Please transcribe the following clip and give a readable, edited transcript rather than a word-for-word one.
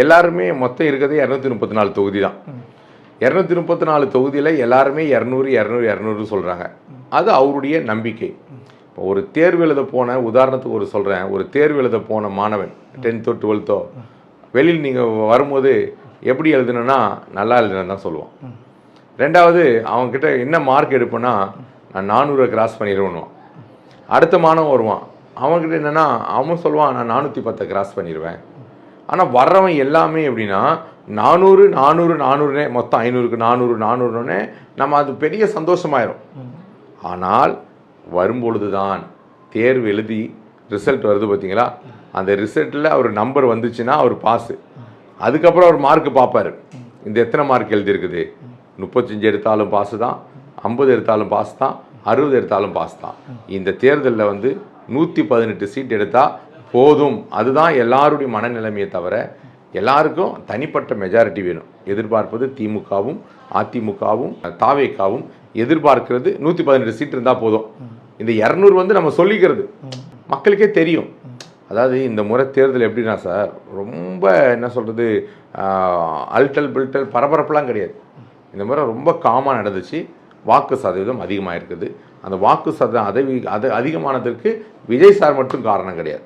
எல்லாருமே மொத்தம் இருக்கிறதே 234 தொகுதி தான். 234 தொகுதியில் எல்லாருமே 200 200 200 சொல்கிறாங்க. அது அவருடைய நம்பிக்கை. இப்போ ஒரு தேர்வு எழுத போன, உதாரணத்துக்கு ஒரு சொல்கிறேன், ஒரு தேர்வு எழுத போன மாணவன் 10th 12th வெளியில் நீங்கள் வரும்போது எப்படி எழுதுனா நல்லா எழுதுனு தான் சொல்லுவான். ரெண்டாவது அவங்கக்கிட்ட என்ன மார்க் எடுப்பேன்னா நான் 400 கிராஸ் பண்ணிடுவேன்னுவான். அடுத்த மாணவன் வருவான், அவன்கிட்ட என்னென்னா அவன் சொல்லுவான் நான் 410 கிராஸ் பண்ணிடுவேன். ஆனால் வர்றவன் எல்லாமே எப்படின்னா 400 400 400 மொத்தம் 500க்கு 400 400ன்னு நம்ம அது பெரிய சந்தோஷமாயிரும். ஆனால் வரும்பொழுது தான் தேர்வு எழுதி ரிசல்ட் வருது பார்த்தீங்களா, அந்த ரிசல்ட்டில் அவர் நம்பர் வந்துச்சுன்னா அவர் பாஸு. அதுக்கப்புறம் அவர் மார்க்கு பார்ப்பார், இந்த எத்தனை மார்க் எழுதியிருக்குது, 35 எடுத்தாலும் பாஸு தான், 50 எடுத்தாலும் பாஸ் தான், 60 எடுத்தாலும் பாஸ் தான். இந்த தேர்தலில் 118 சீட் எடுத்தால் போதும். அதுதான் எல்லாருடைய மனநிலைமையை தவிர எல்லாருக்கும் தனிப்பட்ட மெஜாரிட்டி வேணும். எதிர்பார்ப்பது திமுகவும் அதிமுகவும் தாவேக்காவும் எதிர்பார்க்கிறது 118 சீட் இருந்தால் போதும். இந்த 200 நம்ம சொல்லிக்கிறது மக்களுக்கே தெரியும். அதாவது இந்த முறை தேர்தல் எப்படின்னா சார், ரொம்ப என்ன சொல்கிறது, அல்டல் பில்டல் பரபரப்புலாம் கிடையாது. இந்த முறை ரொம்ப காமாக நடந்துச்சு. வாக்கு சதவீதம் அதிகமாக இருக்குது. அந்த வாக்கு சதவீதம் அதிகமானதற்கு விஜய் சார் மட்டும் காரணம் கிடையாது.